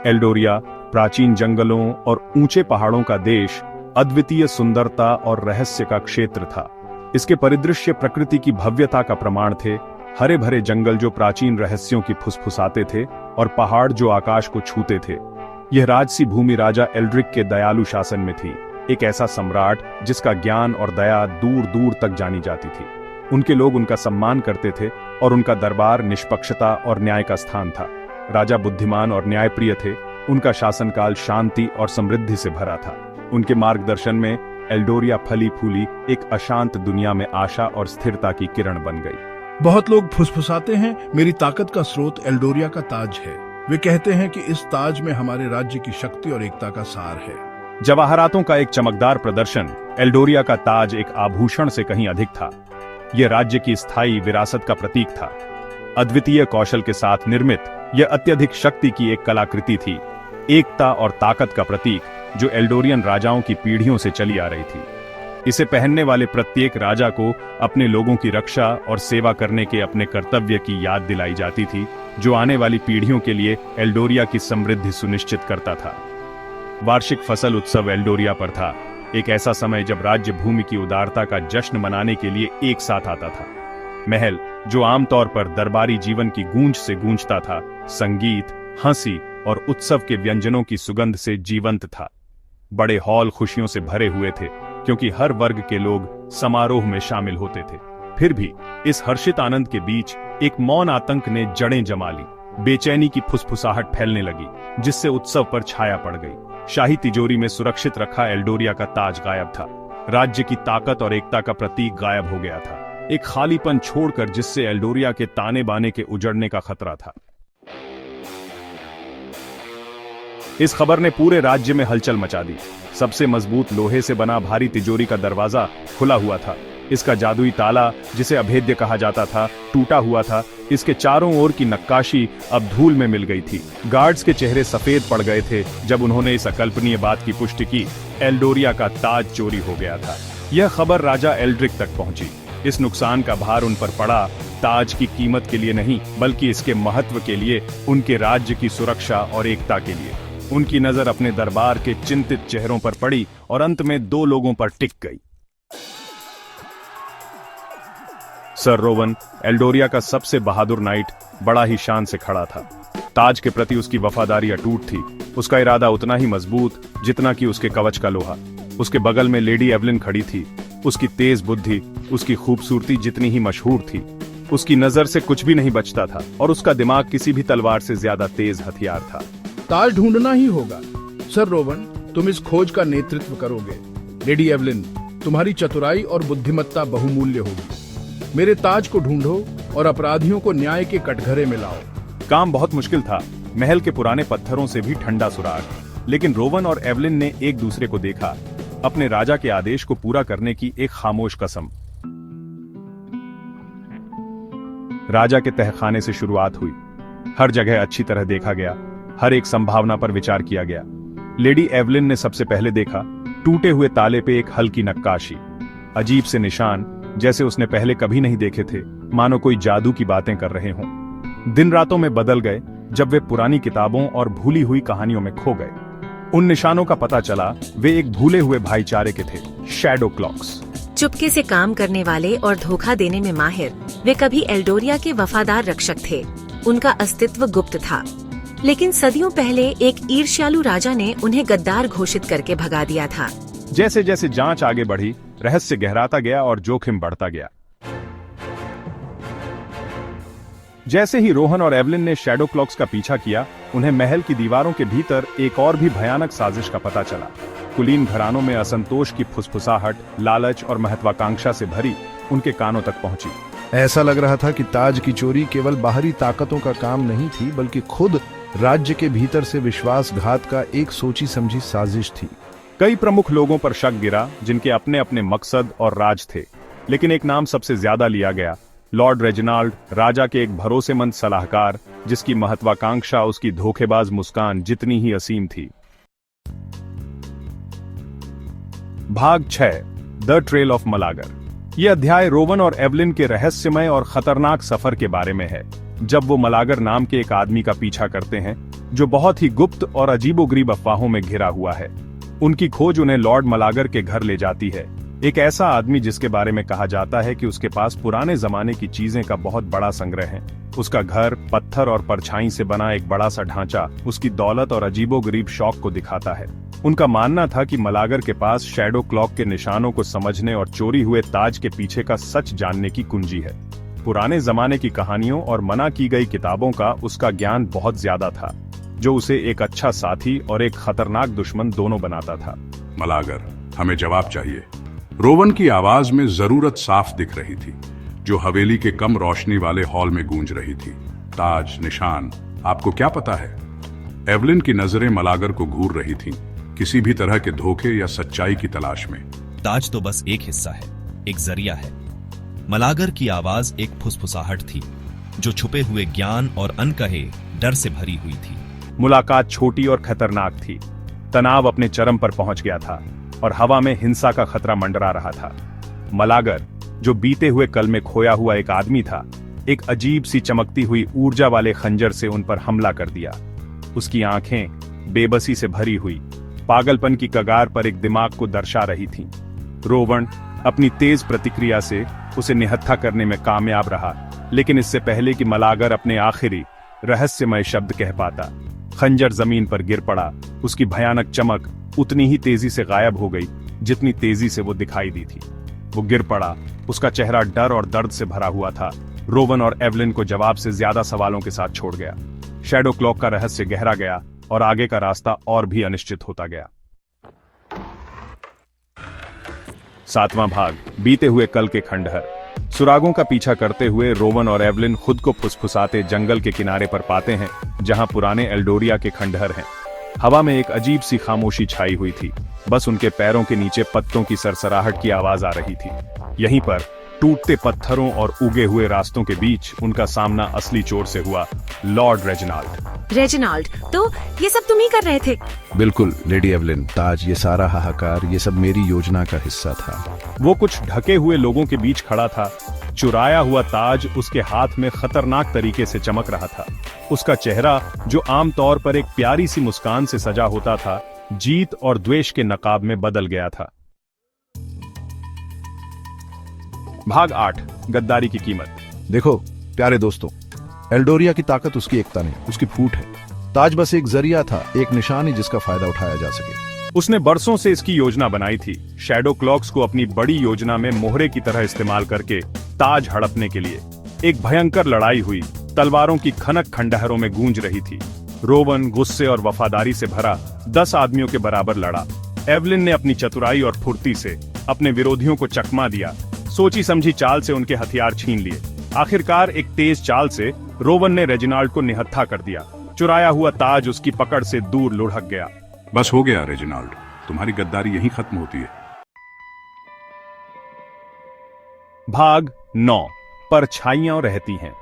Eldoria प्राचीन जंगलों और ऊंचे पहाड़ों का देश, अद्वितीय सुंदरता और रहस्य का क्षेत्र था। इसके परिदृश्य प्रकृति की भव्यता का प्रमाण थे। हरे भरे जंगल जो प्राचीन रहस्यों की फुसफुसाते थे और पहाड़ जो आकाश को छूते थे। यह राजसी भूमि राजा एल्ड्रिक के दयालु शासन में थी, एक ऐसा सम्राट जिसका ज्ञान और दया दूर दूर तक जानी जाती थी। उनके लोग उनका सम्मान करते थे और उनका दरबार निष्पक्षता और न्याय का स्थान था। राजा बुद्धिमान और न्यायप्रिय थे। उनका शासनकाल शांति और समृद्धि से भरा था। उनके मार्गदर्शन में एल्डोरिया फली फूली एक अशांत दुनिया में आशा और स्थिरता की किरण बन गई। बहुत लोग फुसफुसाते हैं, मेरी ताकत का स्रोत एल्डोरिया का ताज है। वे कहते हैं कि इस ताज में हमारे राज्य की शक्ति और एकता का सार है। जवाहरातों का एक चमकदार प्रदर्शन, एल्डोरिया का ताज एक आभूषण से कहीं अधिक था। यह राज्य की स्थायी विरासत का प्रतीक था। अद्वितीय कौशल के साथ निर्मित यह अत्यधिक शक्ति की एक कलाकृति थी, एकता और ताकत का प्रतीक जो एल्डोरियन राजाओं की पीढ़ियों से चली आ रही थी। इसे पहनने वाले प्रत्येक राजा को अपने लोगों की रक्षा और सेवा करने के अपने कर्तव्य की याद दिलाई जाती थी, जो आने वाली पीढ़ियों के लिए एल्डोरिया की समृद्धि सुनिश्चित करता था। वार्षिक फसल उत्सव एल्डोरिया पर था, एक ऐसा समय जब राज्य भूमि की उदारता का जश्न मनाने के लिए एक साथ आता था। महल, जो आमतौर पर दरबारी जीवन की गूंज से गूंजता था, संगीत, हंसी और उत्सव के व्यंजनों की सुगंध से जीवंत था। बड़े हॉल खुशियों से भरे हुए थे, क्योंकि हर वर्ग के लोग समारोह में शामिल होते थे। फिर भी इस हर्षित आनंद के बीच एक मौन आतंक ने जड़ें जमा ली। बेचैनी की फुसफुसाहट फैलने लगी, जिससे उत्सव पर छाया पड़ गई। शाही तिजोरी में सुरक्षित रखा एल्डोरिया का ताज गायब था। राज्य की ताकत और एकता का प्रतीक गायब हो गया था, एक खालीपन छोड़कर जिससे एल्डोरिया के ताने बाने के उजड़ने का खतरा था। इस खबर ने पूरे राज्य में हलचल मचा दी। सबसे मजबूत लोहे से बना भारी तिजोरी का दरवाजा खुला हुआ था। इसका जादुई ताला, जिसे अभेद्य कहा जाता था, टूटा हुआ था। इसके चारों ओर की नक्काशी अब धूल में मिल गई थी। गार्ड्स के चेहरे सफेद पड़ गए थे जब उन्होंने इस अकल्पनीय बात की पुष्टि की, एल्डोरिया का ताज चोरी हो गया था। यह खबर राजा एल्ड्रिक तक पहुंची। इस नुकसान का भार उन पर पड़ा, ताज की कीमत के लिए नहीं, बल्कि इसके महत्व के लिए, उनके राज्य की सुरक्षा और एकता के लिए। उनकी नजर अपने दरबार के चिंतित चेहरों पर पड़ी और अंत में दो लोगों पर टिक गई। सर रोवन, एल्डोरिया का सबसे बहादुर नाइट, बड़ा ही शान से खड़ा था। ताज के प्रति उसकी वफादारी अटूट थी। उसका इरादा उतना ही मजबूत जितना कि उसके कवच का लोहा। उसके बगल में लेडी एवलिन खड़ी थी। उसकी तेज बुद्धि, उसकी खूबसूरती जितनी ही मशहूर थी। उसकी नजर से कुछ भी नहीं बचता था और उसका दिमाग किसी भी तलवार से ज्यादा तेज हथियार था। ताज ढूंढना ही होगा। सर रोवन, तुम इस खोज का नेतृत्व करोगे। लेडी एवलिन, तुम्हारी चतुराई और बुद्धिमत्ता बहुमूल्य होगी। मेरे ताज को ढूंढो और अपराधियों को न्याय के कटघरे में लाओ। काम बहुत मुश्किल था। महल के पुराने पत्थरों से भी ठंडा सुराग, लेकिन रोवन और एवलिन ने एक दूसरे को देखा, अपने राजा के आदेश को पूरा करने की एक खामोश कसम। राजा के तहखाने से शुरुआत हुई। हर जगह अच्छी तरह देखा गया, हर एक संभावना पर विचार किया गया। लेडी एवलिन ने सबसे पहले देखा, टूटे हुए ताले पे एक हल्की नक्काशी, अजीब से निशान जैसे उसने पहले कभी नहीं देखे थे, मानो कोई जादू की बातें कर रहे हों। दिन रातों में बदल गए जब वे पुरानी किताबों और भूली हुई कहानियों में खो गए। उन निशानों का पता चला वे एक भूले हुए भाईचारे के थे, शैडो क्लॉक्स। चुपके से काम करने वाले और धोखा देने में माहिर, वे कभी एल्डोरिया के वफादार रक्षक थे। उनका अस्तित्व गुप्त था, लेकिन सदियों पहले एक ईर्ष्यालु राजा ने उन्हें गद्दार घोषित करके भगा दिया था। जैसे जैसे जांच आगे बढ़ी, रहस्य गहराता गया और जोखिम बढ़ता गया। जैसे ही रोहन और एवलिन ने शैडो क्लॉक्स का पीछा किया, उन्हें महल की दीवारों के भीतर एक और भी भयानक साजिश का पता चला। कुलीन घरानों में असंतोष की फुसफुसाहट, लालच और महत्वाकांक्षा से भरी उनके कानों तक पहुंची। ऐसा लग रहा था कि ताज की चोरी केवल बाहरी ताकतों का काम नहीं थी, बल्कि खुद राज्य के भीतर से विश्वासघात का एक सोची समझी साजिश थी। कई प्रमुख लोगों पर शक गिरा जिनके अपने अपने मकसद और राज थे, लेकिन एक नाम सबसे ज्यादा लिया गया, लॉर्ड रेजिनाल्ड, राजा के एक भरोसेमंद सलाहकार, जिसकी महत्वाकांक्षा उसकी धोखेबाज मुस्कान जितनी ही असीम थी। भाग 6, द ट्रेल ऑफ मलागर। यह अध्याय रोवन और एवलिन के रहस्यमय और खतरनाक सफर के बारे में है। जब वो मलागर नाम के एक आदमी का पीछा करते हैं जो बहुत ही गुप्त और अजीबोगरीब अफवाहों में घिरा हुआ है। उनकी खोज उन्हें लॉर्ड मलागर के घर ले जाती है, एक ऐसा आदमी जिसके बारे में कहा जाता है कि उसके पास पुराने जमाने की चीजें का बहुत बड़ा संग्रह है। उसका घर पत्थर और परछाई से बना एक बड़ा सा ढांचा उसकी दौलत और अजीबोगरीब शौक को दिखाता है। उनका मानना था कि मलागर के पास शैडो क्लॉक के निशानों को समझने और चोरी हुए ताज के पीछे का सच जानने की कुंजी है। पुराने जमाने की कहानियों और मना की गई किताबों का उसका ज्ञान बहुत ज्यादा था, जो उसे एक अच्छा साथी और एक खतरनाक दुश्मन दोनों बनाता था। मलागर, हमें जवाब चाहिए। रोवन की आवाज में जरूरत साफ दिख रही थी, जो हवेली के कम रोशनी वाले हॉल में गूंज रही थी। ताज, निशान, आपको क्या पता है? एवलिन की नजरें मलागर को घूर रही थीं, किसी भी तरह के धोखे या सच्चाई की तलाश में। ताज तो बस एक हिस्सा है, एक जरिया है। मलागर की आवाज एक फुसफुसाहट थी, जो छुपे हुए ज्ञान और अनकहे डर से भरी हुई थी। मुलाकात छोटी और खतरनाक थी। तनाव अपने चरम पर पहुंच गया था और हवा में हिंसा का खतरा मंडरा रहा था। मलागर, जो बीते हुए कल में खोया हुआ एक आदमी था, एक अजीब सी चमकती हुई ऊर्जा वाले खंजर से उन पर हमला कर दिया। उसकी आंखें बेबसी से भरी हुई, पागलपन की कगार पर एक दिमाग को दर्शा रही थीं। रोवन अपनी तेज प्रतिक्रिया से उसे निहत्था करने में कामयाब रहा, लेकिन इससे पहले कि मलागर अपने आखिरी रहस्यमय शब्द कह पाता, खंजर जमीन पर गिर पड़ा। उसकी भयानक चमक उतनी ही तेजी से गायब हो गई जितनी तेजी से वो दिखाई दी थी। वो गिर पड़ा, उसका चेहरा डर और दर्द से भरा हुआ था। रोवन और एवलिन को जवाब से ज्यादा सवालों के साथ छोड़ गया। शैडो क्लॉक का रहस्य गहरा गया और आगे का रास्ता और भी अनिश्चित होता गया। 7वां भाग, बीते हुए कल के खंडहर। सुरागों का पीछा करते हुए रोवन और एवलिन खुद को फुसफुसाते जंगल के किनारे पर पाते हैं, जहां पुराने एल्डोरिया के खंडहर हैं। हवा में एक अजीब सी खामोशी छाई हुई थी, बस उनके पैरों के नीचे पत्तों की सरसराहट की आवाज आ रही थी। यहीं पर टूटते पत्थरों और उगे हुए रास्तों के बीच उनका सामना असली चोर से हुआ, लॉर्ड रेजिनाल्ड। रेजिनाल्ड, तो ये सब तुम ही कर रहे थे? बिल्कुल लेडी एवलिन, ताज, ये सारा हाहाकार, ये सब मेरी योजना का हिस्सा था। वो कुछ ढके हुए लोगों के बीच खड़ा था। चुराया हुआ ताज उसके हाथ में खतरनाक तरीके से चमक रहा था। उसका चेहरा, जो आमतौर पर एक प्यारी सी मुस्कान से सजा होता था, जीत और द्वेष के नकाब में बदल गया था। भाग 8, गद्दारी की कीमत। देखो प्यारे दोस्तों, एल्डोरिया की ताकत उसकी एकता नहीं, उसकी फूट है। ताज बस एक जरिया था, एक निशानी जिसका फायदा उठाया जा सके। उसने बरसों से इसकी योजना बनाई थी, शैडो क्लॉक्स को अपनी बड़ी योजना में मोहरे की तरह इस्तेमाल करके ताज हड़पने के लिए। एक भयंकर लड़ाई हुई, तलवारों की खनक खंडहरों में गूंज रही थी। रोवन गुस्से और वफादारी से भरा 10 आदमियों के बराबर लड़ा। एवलिन ने अपनी चतुराई और फुर्ती से अपने विरोधियों को चकमा दिया। सोची समझी चाल से उनके हथियार छीन लिए। आखिरकार एक तेज चाल से रोवन ने रेजिनाल्ड को निहत्था कर दिया। चुराया हुआ ताज उसकी पकड़ से दूर लुढ़क गया। बस हो गया रेजिनाल्ड, तुम्हारी गद्दारी यहीं खत्म होती है। भाग 9, परछाइयां रहती हैं।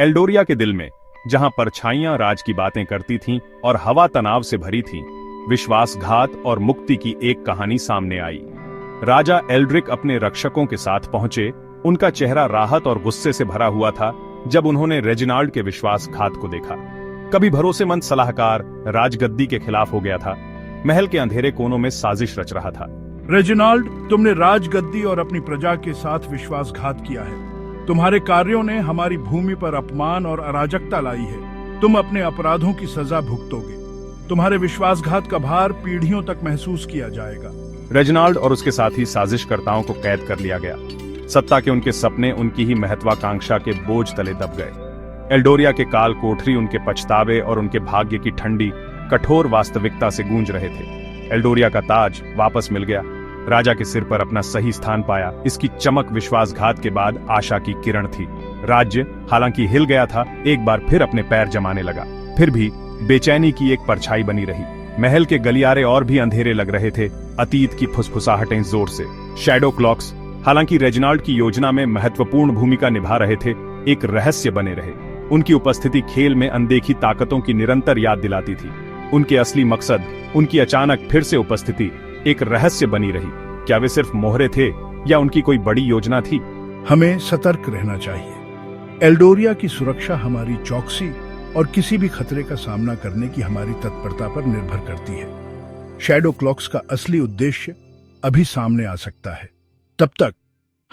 एल्डोरिया के दिल में, जहां परछाइयां राज की बातें करती थीं और हवा तनाव से भरी थी, विश्वासघात और मुक्ति की एक कहानी सामने आई। राजा एल्ड्रिक अपने रक्षकों के साथ पहुंचे। उनका चेहरा राहत और गुस्से से भरा हुआ था जब उन्होंने रेजिनाल्ड के विश्वासघात को देखा। कभी भरोसेमंद सलाहकार राजगद्दी के खिलाफ हो गया था, महल के अंधेरे कोनों में साजिश रच रहा था। रेजिनाल्ड, तुमने राजगद्दी और अपनी प्रजा के साथ विश्वासघात किया है। तुम्हारे कार्यों ने हमारी भूमि पर अपमान और अराजकता लाई है। तुम अपने अपराधों की सजा भुगतोगे। तुम्हारे विश्वासघात का भार पीढ़ियों तक महसूस किया जाएगा। रेजिनाल्ड और उसके साथी साजिशकर्ताओं को कैद कर लिया गया। सत्ता के उनके सपने उनकी ही महत्वाकांक्षा के बोझ तले दब गए। एल्डोरिया के काल कोठरी उनके पछतावे और उनके भाग्य की ठंडी कठोर वास्तविकता से गूंज रहे थे। एल्डोरिया का ताज वापस मिल गया, राजा के सिर पर अपना सही स्थान पाया। इसकी चमक विश्वासघात के बाद आशा की किरण थी। राज्य हालांकि हिल गया था, एक बार फिर अपने पैर जमाने लगा। फिर भी बेचैनी की एक परछाई बनी रही। महल के गलियारे और भी अंधेरे लग रहे थे, अतीत की फुसफुसाहटें जोर से। शैडो क्लॉक्स, हालांकि रेजिनाल्ड की योजना में महत्वपूर्ण भूमिका निभा रहे थे, एक रहस्य बने रहे। उनकी उपस्थिति खेल में अनदेखी ताकतों की निरंतर याद दिलाती थी। उनके असली मकसद, उनकी अचानक फिर से उपस्थिति, एक रहस्य बनी रही। क्या वे सिर्फ मोहरे थे या उनकी कोई बड़ी योजना थी? हमें सतर्क रहना चाहिए। एल्डोरिया की सुरक्षा हमारी चौकसी और किसी भी खतरे का सामना करने की हमारी तत्परता पर निर्भर करती है। शैडो क्लॉक्स का असली उद्देश्य अभी सामने आ सकता है। तब तक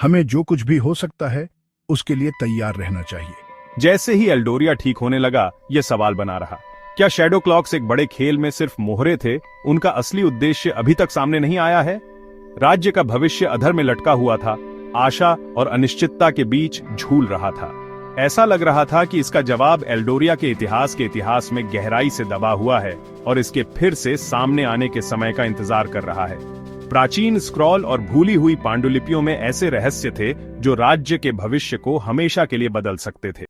हमें जो कुछ भी हो सकता है उसके लिए तैयार रहना चाहिए। जैसे ही एल्डोरिया ठीक होने लगा, यह सवाल बना रहा, क्या शैडो क्लॉक्स एक बड़े खेल में सिर्फ मोहरे थे? उनका असली उद्देश्य अभी तक सामने नहीं आया है। राज्य का भविष्य अधर में लटका हुआ था, आशा और अनिश्चितता के बीच झूल रहा था। ऐसा लग रहा था कि इसका जवाब एल्डोरिया के इतिहास में गहराई से दबा हुआ है और इसके फिर से सामने आने के समय का इंतजार कर रहा है। प्राचीन स्क्रॉल और भूली हुई पांडुलिपियों में ऐसे रहस्य थे जो राज्य के भविष्य को हमेशा के लिए बदल सकते थे।